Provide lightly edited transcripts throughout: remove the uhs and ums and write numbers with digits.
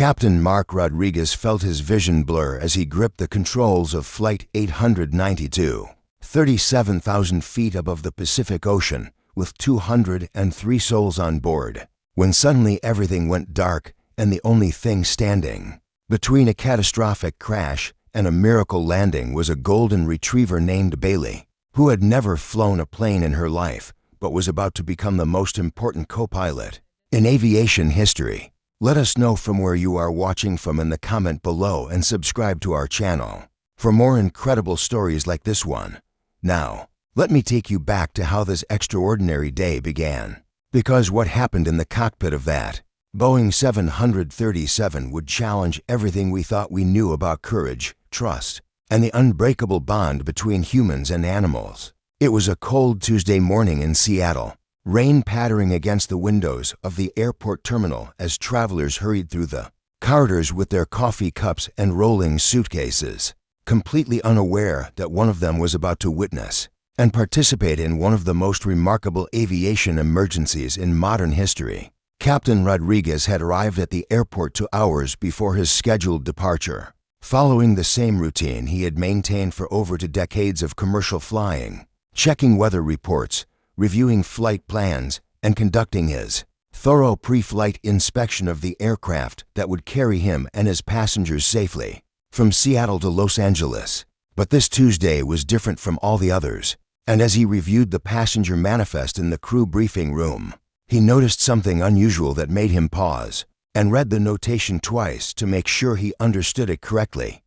Captain Mark Rodriguez felt his vision blur as he gripped the controls of Flight 892, 37,000 feet above the Pacific Ocean, with 203 souls on board, when suddenly everything went dark and the only thing standing between a catastrophic crash and a miracle landing was a golden retriever named Bailey, who had never flown a plane in her life, but was about to become the most important co-pilot in aviation history. Let us know from where you are watching from in the comment below and subscribe to our channel for more incredible stories like this one. Now, let me take you back to how this extraordinary day began, because what happened in the cockpit of that Boeing 737 would challenge everything we thought we knew about courage, trust, and the unbreakable bond between humans and animals. It was a cold Tuesday morning in Seattle, rain pattering against the windows of the airport terminal as travelers hurried through the corridors with their coffee cups and rolling suitcases, completely unaware that one of them was about to witness and participate in one of the most remarkable aviation emergencies in modern history. Captain Rodriguez had arrived at the airport 2 hours before his scheduled departure, following the same routine he had maintained for over 2 decades of commercial flying, checking weather reports, reviewing flight plans, and conducting his thorough pre-flight inspection of the aircraft that would carry him and his passengers safely from Seattle to Los Angeles. But this Tuesday was different from all the others, and as he reviewed the passenger manifest in the crew briefing room, he noticed something unusual that made him pause and read the notation twice to make sure he understood it correctly.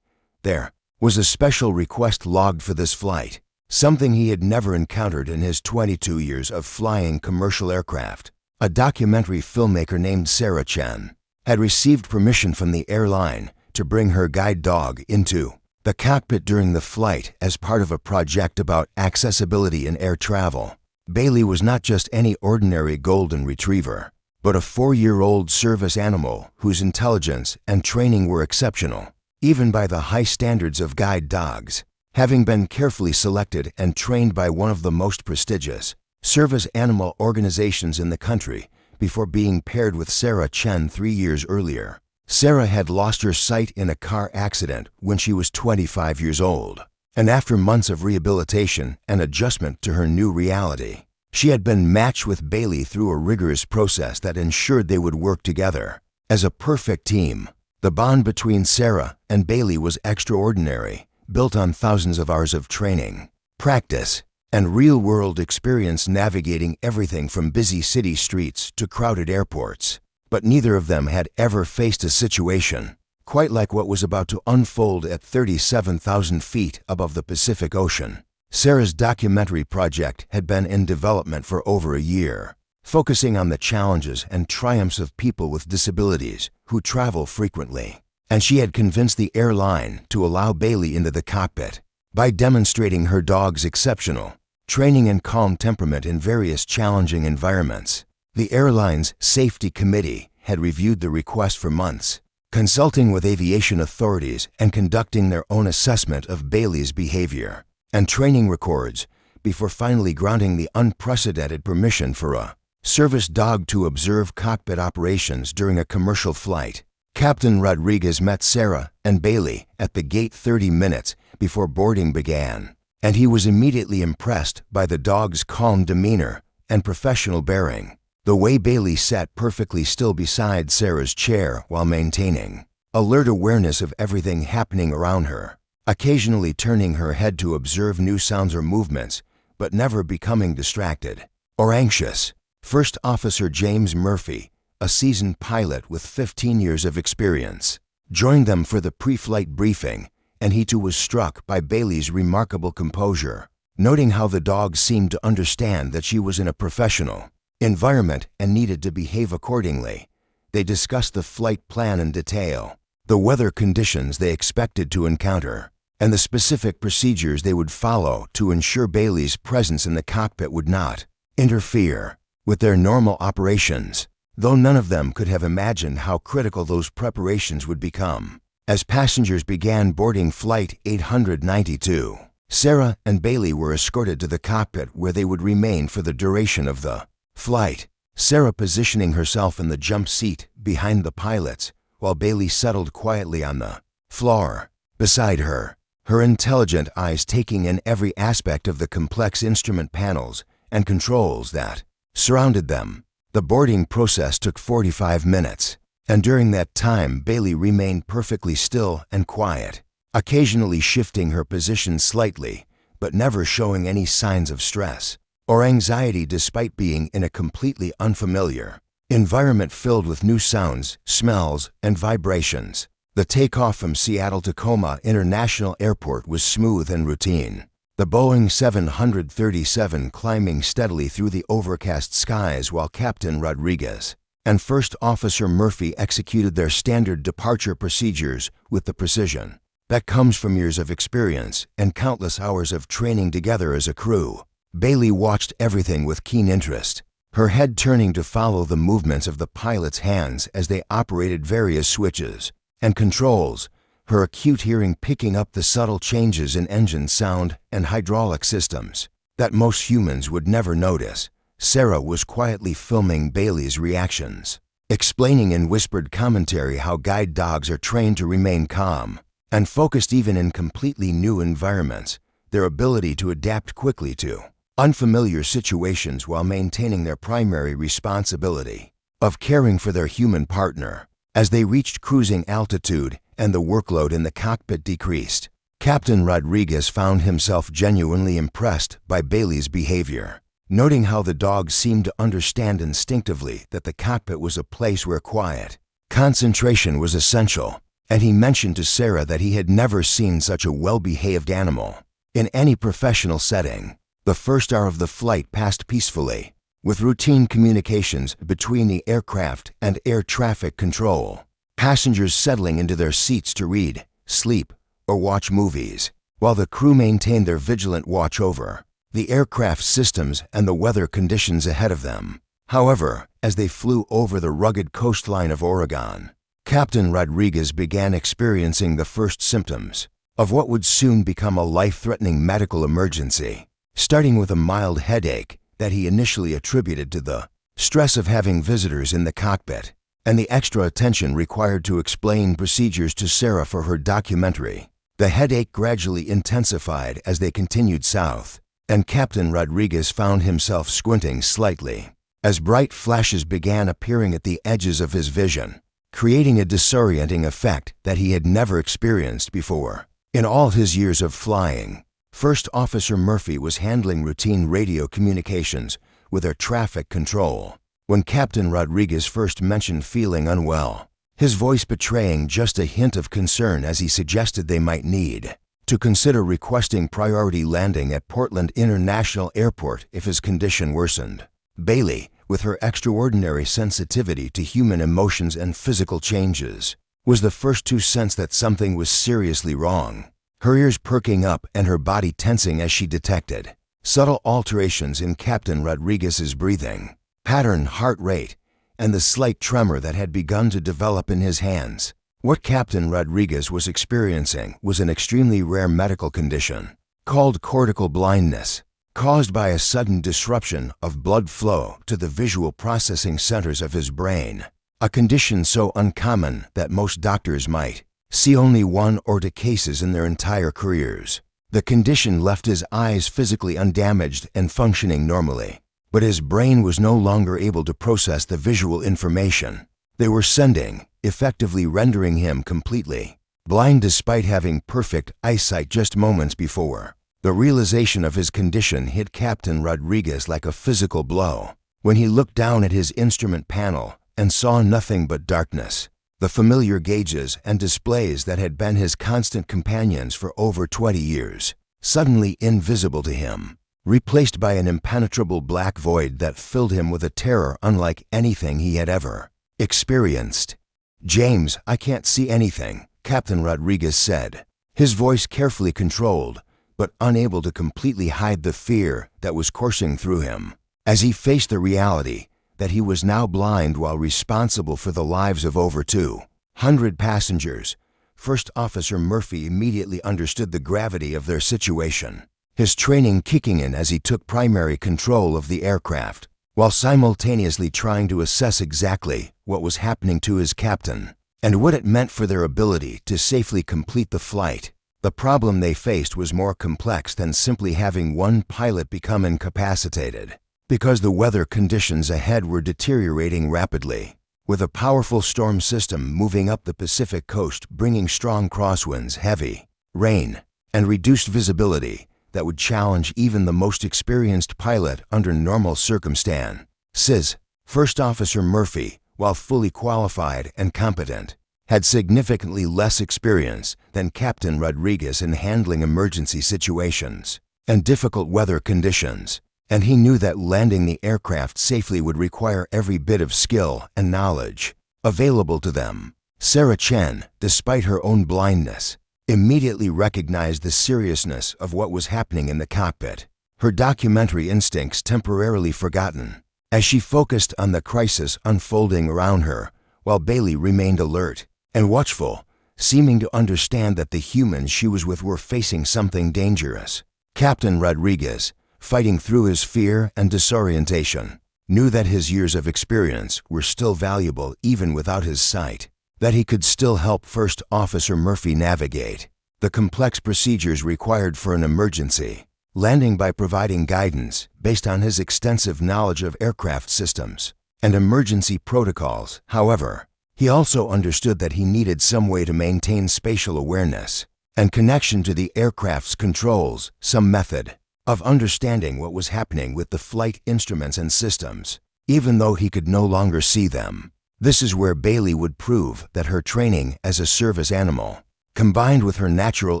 There was a special request logged for this flight, something he had never encountered in his 22 years of flying commercial aircraft. A documentary filmmaker named Sarah Chen had received permission from the airline to bring her guide dog into the cockpit during the flight as part of a project about accessibility in air travel. Bailey was not just any ordinary golden retriever, but a 4-year-old service animal whose intelligence and training were exceptional, even by the high standards of guide dogs, having been carefully selected and trained by one of the most prestigious service animal organizations in the country before being paired with Sarah Chen 3 years earlier. Sarah had lost her sight in a car accident when she was 25 years old, and after months of rehabilitation and adjustment to her new reality, she had been matched with Bailey through a rigorous process that ensured they would work together as a perfect team. The bond between Sarah and Bailey was extraordinary, built on thousands of hours of training, practice, and real-world experience navigating everything from busy city streets to crowded airports. But neither of them had ever faced a situation quite like what was about to unfold at 37,000 feet above the Pacific Ocean. Sarah's documentary project had been in development for over a year, focusing on the challenges and triumphs of people with disabilities who travel frequently. And she had convinced the airline to allow Bailey into the cockpit by demonstrating her dog's exceptional training and calm temperament in various challenging environments. The airline's safety committee had reviewed the request for months, consulting with aviation authorities and conducting their own assessment of Bailey's behavior and training records before finally granting the unprecedented permission for a service dog to observe cockpit operations during a commercial flight. Captain Rodriguez met Sarah and Bailey at the gate 30 minutes before boarding began, and he was immediately impressed by the dog's calm demeanor and professional bearing. The way Bailey sat perfectly still beside Sarah's chair while maintaining alert awareness of everything happening around her, occasionally turning her head to observe new sounds or movements, but never becoming distracted or anxious. First Officer James Murphy, a seasoned pilot with 15 years of experience, joined them for the pre-flight briefing, and he too was struck by Bailey's remarkable composure, noting how the dog seemed to understand that she was in a professional environment and needed to behave accordingly. They discussed the flight plan in detail, the weather conditions they expected to encounter, and the specific procedures they would follow to ensure Bailey's presence in the cockpit would not interfere with their normal operations, though none of them could have imagined how critical those preparations would become. As passengers began boarding Flight 892, Sarah and Bailey were escorted to the cockpit where they would remain for the duration of the flight, Sarah positioning herself in the jump seat behind the pilots, while Bailey settled quietly on the floor beside her, her intelligent eyes taking in every aspect of the complex instrument panels and controls that surrounded them. The boarding process took 45 minutes, and during that time Bailey remained perfectly still and quiet, occasionally shifting her position slightly, but never showing any signs of stress or anxiety despite being in a completely unfamiliar environment filled with new sounds, smells, and vibrations. The takeoff from Seattle-Tacoma International Airport was smooth and routine, the Boeing 737 climbing steadily through the overcast skies while Captain Rodriguez and First Officer Murphy executed their standard departure procedures with the precision that comes from years of experience and countless hours of training together as a crew. Bailey watched everything with keen interest, her head turning to follow the movements of the pilot's hands as they operated various switches and controls, her acute hearing picking up the subtle changes in engine sound and hydraulic systems that most humans would never notice. Sarah was quietly filming Bailey's reactions, explaining in whispered commentary how guide dogs are trained to remain calm and focused even in completely new environments, their ability to adapt quickly to unfamiliar situations while maintaining their primary responsibility of caring for their human partner. As they reached cruising altitude and the workload in the cockpit decreased, Captain Rodriguez found himself genuinely impressed by Bailey's behavior, noting how the dog seemed to understand instinctively that the cockpit was a place where quiet concentration was essential, and he mentioned to Sarah that he had never seen such a well-behaved animal in any professional setting. The first hour of the flight passed peacefully, with routine communications between the aircraft and air traffic control, passengers settling into their seats to read, sleep, or watch movies, while the crew maintained their vigilant watch over the aircraft systems and the weather conditions ahead of them. However, as they flew over the rugged coastline of Oregon, Captain Rodriguez began experiencing the first symptoms of what would soon become a life-threatening medical emergency, starting with a mild headache that he initially attributed to the stress of having visitors in the cockpit and the extra attention required to explain procedures to Sarah for her documentary. The headache gradually intensified as they continued south, and Captain Rodriguez found himself squinting slightly as bright flashes began appearing at the edges of his vision, creating a disorienting effect that he had never experienced before. In all his years of flying, First Officer Murphy was handling routine radio communications with air traffic control when Captain Rodriguez first mentioned feeling unwell, his voice betraying just a hint of concern as he suggested they might need to consider requesting priority landing at Portland International Airport if his condition worsened. Bailey, with her extraordinary sensitivity to human emotions and physical changes, was the first to sense that something was seriously wrong, her ears perking up and her body tensing as she detected subtle alterations in Captain Rodriguez's breathing pattern, heart rate, and the slight tremor that had begun to develop in his hands. What Captain Rodriguez was experiencing was an extremely rare medical condition called cortical blindness, caused by a sudden disruption of blood flow to the visual processing centers of his brain, a condition so uncommon that most doctors might see only one or two cases in their entire careers. The condition left his eyes physically undamaged and functioning normally, but his brain was no longer able to process the visual information they were sending, effectively rendering him completely blind despite having perfect eyesight just moments before. The realization of his condition hit Captain Rodriguez like a physical blow when he looked down at his instrument panel and saw nothing but darkness. The familiar gauges and displays that had been his constant companions for over 20 years, suddenly invisible to him, replaced by an impenetrable black void that filled him with a terror unlike anything he had ever experienced. "James, I can't see anything," Captain Rodriguez said, his voice carefully controlled, but unable to completely hide the fear that was coursing through him as he faced the reality that he was now blind while responsible for the lives of over 200 passengers. First Officer Murphy immediately understood the gravity of their situation, his training kicking in as he took primary control of the aircraft, while simultaneously trying to assess exactly what was happening to his captain and what it meant for their ability to safely complete the flight. The problem they faced was more complex than simply having one pilot become incapacitated, because the weather conditions ahead were deteriorating rapidly, with a powerful storm system moving up the Pacific coast bringing strong crosswinds, heavy rain, and reduced visibility that would challenge even the most experienced pilot under normal circumstances. First Officer Murphy, while fully qualified and competent, had significantly less experience than Captain Rodriguez in handling emergency situations and difficult weather conditions, and he knew that landing the aircraft safely would require every bit of skill and knowledge available to them. Sarah Chen, despite her own blindness, immediately recognized the seriousness of what was happening in the cockpit, her documentary instincts temporarily forgotten, as she focused on the crisis unfolding around her, while Bailey remained alert and watchful, seeming to understand that the humans she was with were facing something dangerous. Captain Rodriguez, fighting through his fear and disorientation, knew that his years of experience were still valuable even without his sight, that he could still help First Officer Murphy navigate the complex procedures required for an emergency landing by providing guidance based on his extensive knowledge of aircraft systems and emergency protocols. However, he also understood that he needed some way to maintain spatial awareness and connection to the aircraft's controls, some method of understanding what was happening with the flight instruments and systems, even though he could no longer see them. This is where Bailey would prove that her training as a service animal, combined with her natural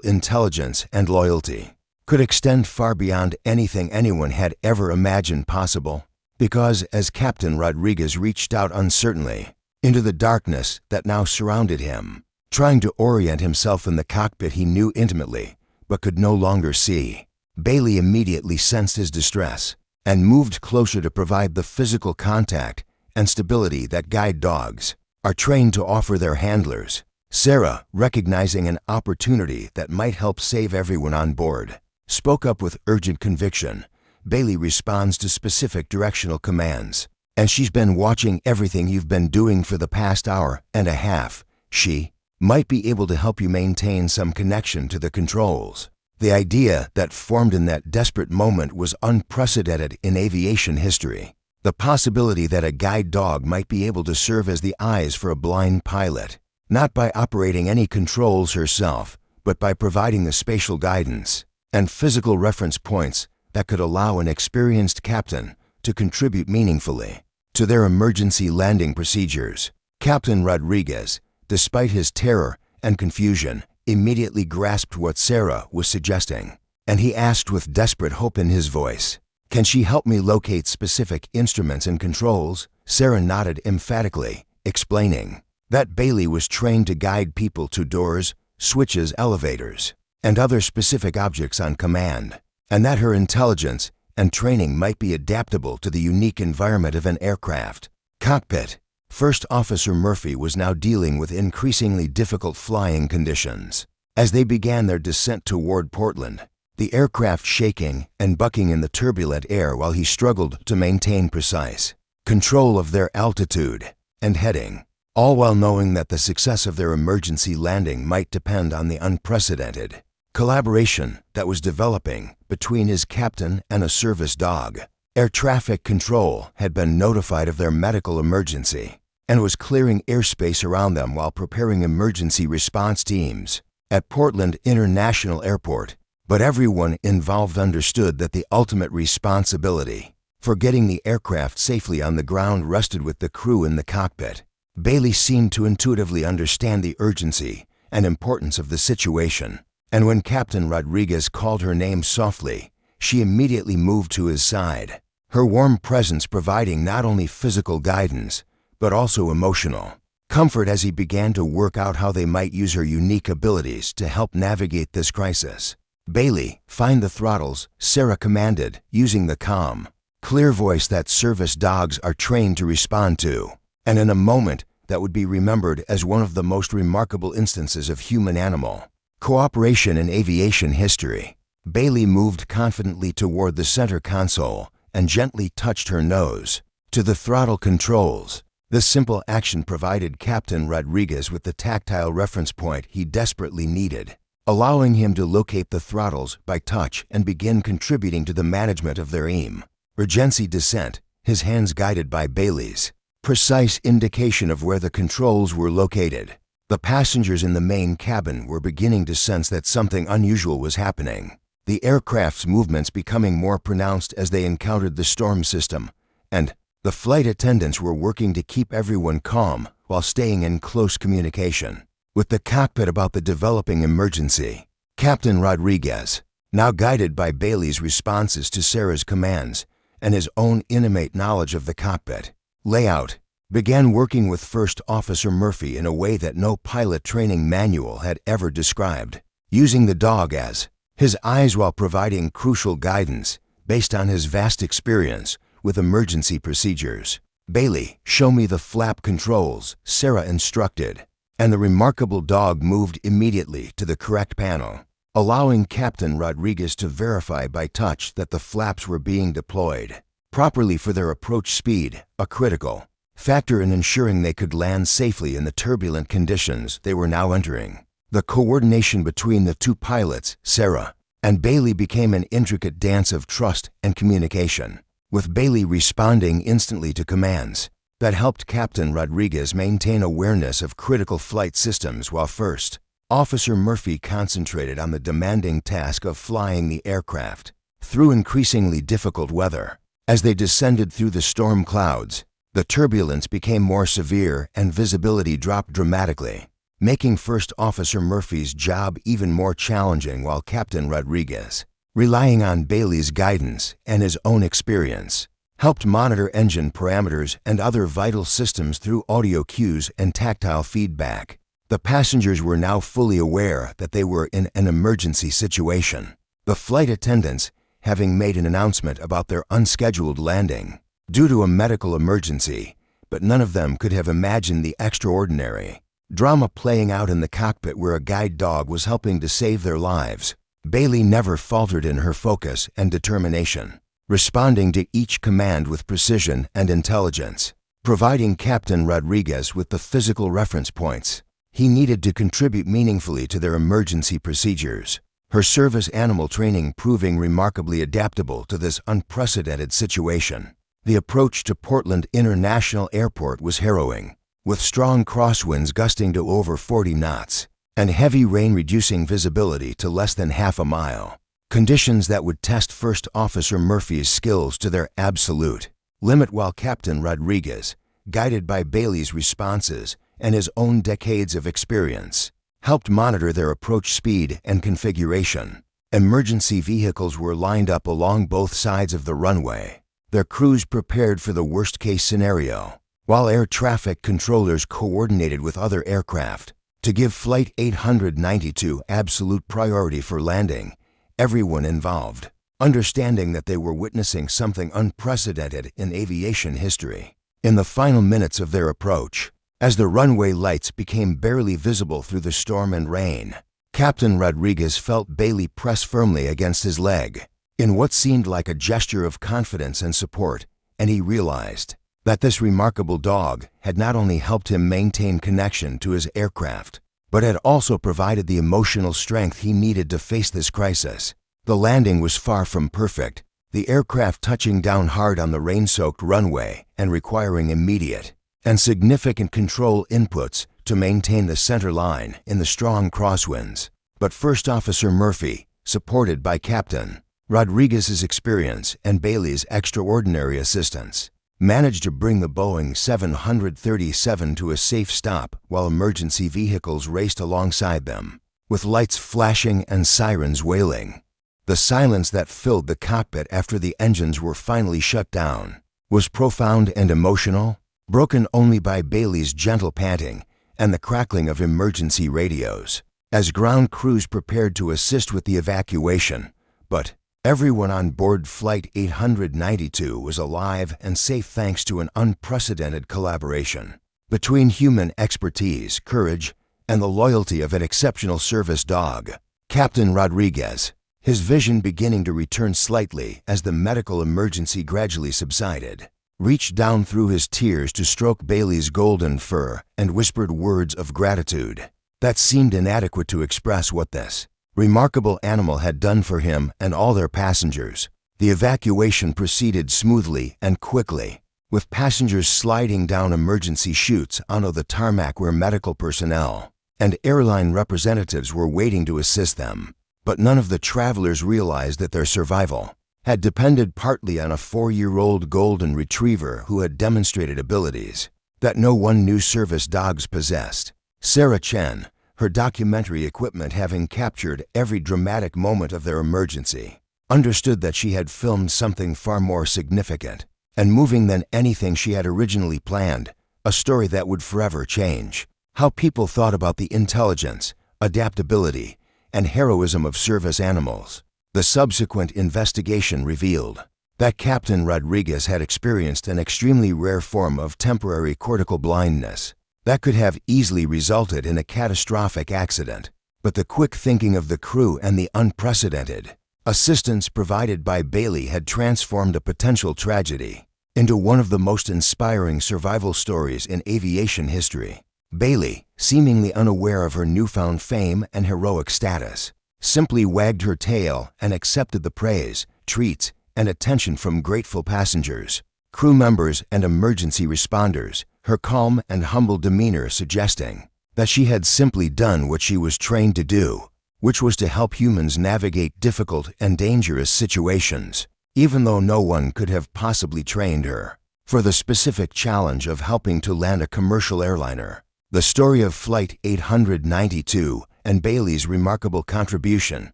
intelligence and loyalty, could extend far beyond anything anyone had ever imagined possible. Because as Captain Rodriguez reached out uncertainly into the darkness that now surrounded him, trying to orient himself in the cockpit he knew intimately but could no longer see, Bailey immediately sensed his distress and moved closer to provide the physical contact and stability that guide dogs are trained to offer their handlers. Sarah, recognizing an opportunity that might help save everyone on board, spoke up with urgent conviction. Bailey responds to specific directional commands, and she's been watching everything you've been doing for the past hour and a half. She might be able to help you maintain some connection to the controls. The idea that formed in that desperate moment was unprecedented in aviation history. The possibility that a guide dog might be able to serve as the eyes for a blind pilot, not by operating any controls herself, but by providing the spatial guidance and physical reference points that could allow an experienced captain to contribute meaningfully to their emergency landing procedures. Captain Rodriguez, despite his terror and confusion, immediately grasped what Sarah was suggesting, and he asked with desperate hope in his voice, "Can she help me locate specific instruments and controls?" Sarah nodded emphatically, explaining that Bailey was trained to guide people to doors, switches, elevators, and other specific objects on command, and that her intelligence and training might be adaptable to the unique environment of an aircraft cockpit. First Officer Murphy was now dealing with increasingly difficult flying conditions. As they began their descent toward Portland, the aircraft shaking and bucking in the turbulent air while he struggled to maintain precise control of their altitude and heading, all while knowing that the success of their emergency landing might depend on the unprecedented collaboration that was developing between his captain and a service dog. Air traffic control had been notified of their medical emergency and was clearing airspace around them while preparing emergency response teams at Portland International Airport. But everyone involved understood that the ultimate responsibility for getting the aircraft safely on the ground rested with the crew in the cockpit. Bailey seemed to intuitively understand the urgency and importance of the situation, and when Captain Rodriguez called her name softly, she immediately moved to his side, her warm presence providing not only physical guidance, but also emotional comfort as he began to work out how they might use her unique abilities to help navigate this crisis. "Bailey, find the throttles," Sarah commanded, using the calm, clear voice that service dogs are trained to respond to. And in a moment that would be remembered as one of the most remarkable instances of human-animal cooperation in aviation history, Bailey moved confidently toward the center console and gently touched her nose to the throttle controls. This simple action provided Captain Rodriguez with the tactile reference point he desperately needed, allowing him to locate the throttles by touch and begin contributing to the management of their aim. Urgency descent, his hands guided by Bailey's precise indication of where the controls were located. The passengers in the main cabin were beginning to sense that something unusual was happening, the aircraft's movements becoming more pronounced as they encountered the storm system, and the flight attendants were working to keep everyone calm while staying in close communication with the cockpit about the developing emergency. Captain Rodriguez, now guided by Bailey's responses to Sarah's commands and his own innate knowledge of the cockpit layout, began working with First Officer Murphy in a way that no pilot training manual had ever described, using the dog as his eyes while providing crucial guidance based on his vast experience with emergency procedures. "Bailey, show me the flap controls," Sarah instructed, and the remarkable dog moved immediately to the correct panel, allowing Captain Rodriguez to verify by touch that the flaps were being deployed properly for their approach speed, a critical factor in ensuring they could land safely in the turbulent conditions they were now entering. The coordination between the two pilots, Sarah and Bailey, became an intricate dance of trust and communication, with Bailey responding instantly to commands that helped Captain Rodriguez maintain awareness of critical flight systems while First Officer Murphy concentrated on the demanding task of flying the aircraft through increasingly difficult weather. As they descended through the storm clouds, the turbulence became more severe and visibility dropped dramatically, making First Officer Murphy's job even more challenging while Captain Rodriguez, relying on Bailey's guidance and his own experience, helped monitor engine parameters and other vital systems through audio cues and tactile feedback. The passengers were now fully aware that they were in an emergency situation, the flight attendants having made an announcement about their unscheduled landing due to a medical emergency, but none of them could have imagined the extraordinary drama playing out in the cockpit where a guide dog was helping to save their lives. Bailey never faltered in her focus and determination, responding to each command with precision and intelligence, providing Captain Rodriguez with the physical reference points he needed to contribute meaningfully to their emergency procedures. Her service animal training proving remarkably adaptable to this unprecedented situation. The approach to Portland International Airport was harrowing, with strong crosswinds gusting to over 40 knots and heavy rain reducing visibility to less than half a mile. Conditions that would test First Officer Murphy's skills to their absolute limit while Captain Rodriguez, guided by Bailey's responses and his own decades of experience, helped monitor their approach speed and configuration. Emergency vehicles were lined up along both sides of the runway, their crews prepared for the worst-case scenario, while air traffic controllers coordinated with other aircraft to give Flight 892 absolute priority for landing. Everyone involved, understanding that they were witnessing something unprecedented in aviation history. In the final minutes of their approach, as the runway lights became barely visible through the storm and rain, Captain Rodriguez felt Bailey press firmly against his leg in what seemed like a gesture of confidence and support, and he realized that this remarkable dog had not only helped him maintain connection to his aircraft, but had also provided the emotional strength he needed to face this crisis. The landing was far from perfect, the aircraft touching down hard on the rain-soaked runway and requiring immediate and significant control inputs to maintain the center line in the strong crosswinds. But First Officer Murphy, supported by Captain Rodriguez's experience and Bailey's extraordinary assistance, managed to bring the Boeing 737 to a safe stop while emergency vehicles raced alongside them, with lights flashing and sirens wailing. The silence that filled the cockpit after the engines were finally shut down was profound and emotional, broken only by Bailey's gentle panting and the crackling of emergency radios, as ground crews prepared to assist with the evacuation. But everyone on board Flight 892 was alive and safe thanks to an unprecedented collaboration between human expertise, courage, and the loyalty of an exceptional service dog. Captain Rodriguez, his vision beginning to return slightly as the medical emergency gradually subsided, reached down through his tears to stroke Bailey's golden fur and whispered words of gratitude that seemed inadequate to express what this remarkable animal had done for him and all their passengers. The evacuation proceeded smoothly and quickly, with passengers sliding down emergency chutes onto the tarmac where medical personnel and airline representatives were waiting to assist them. But none of the travelers realized that their survival had depended partly on a 4-year-old golden retriever who had demonstrated abilities that no one knew service dogs possessed. Sarah Chen, her documentary equipment having captured every dramatic moment of their emergency, understood that she had filmed something far more significant and moving than anything she had originally planned, a story that would forever change how people thought about the intelligence, adaptability, and heroism of service animals. The subsequent investigation revealed that Captain Rodriguez had experienced an extremely rare form of temporary cortical blindness that could have easily resulted in a catastrophic accident. But the quick thinking of the crew and the unprecedented assistance provided by Bailey had transformed a potential tragedy into one of the most inspiring survival stories in aviation history. Bailey, seemingly unaware of her newfound fame and heroic status, simply wagged her tail and accepted the praise, treats, and attention from grateful passengers, crew members, and emergency responders, her calm and humble demeanor suggesting that she had simply done what she was trained to do, which was to help humans navigate difficult and dangerous situations, even though no one could have possibly trained her for the specific challenge of helping to land a commercial airliner. The story of Flight 892 and Bailey's remarkable contribution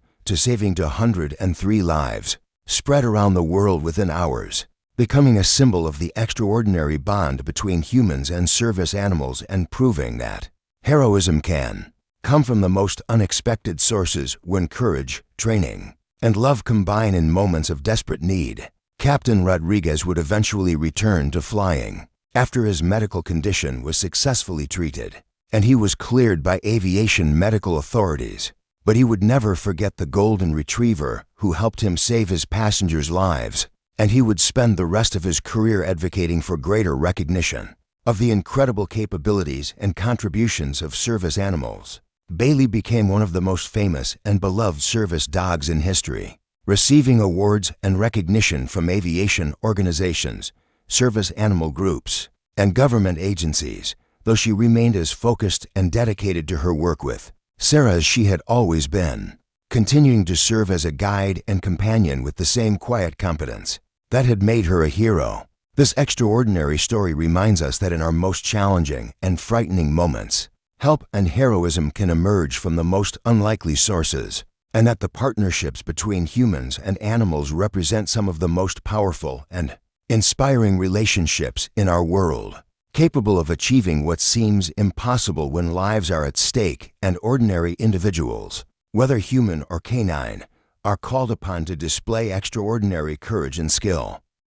to saving 103 lives spread around the world within hours, becoming a symbol of the extraordinary bond between humans and service animals and proving that heroism can come from the most unexpected sources when courage, training, and love combine in moments of desperate need. Captain Rodriguez would eventually return to flying after his medical condition was successfully treated, and he was cleared by aviation medical authorities. But he would never forget the golden retriever who helped him save his passengers' lives, and he would spend the rest of his career advocating for greater recognition of the incredible capabilities and contributions of service animals. Bailey became one of the most famous and beloved service dogs in history, receiving awards and recognition from aviation organizations, service animal groups, and government agencies, though she remained as focused and dedicated to her work with Sarah as she had always been, continuing to serve as a guide and companion with the same quiet competence that had made her a hero. This extraordinary story reminds us that in our most challenging and frightening moments, help and heroism can emerge from the most unlikely sources, and that the partnerships between humans and animals represent some of the most powerful and inspiring relationships in our world, capable of achieving what seems impossible when lives are at stake and ordinary individuals, whether human or canine, are called upon to display extraordinary courage and skill.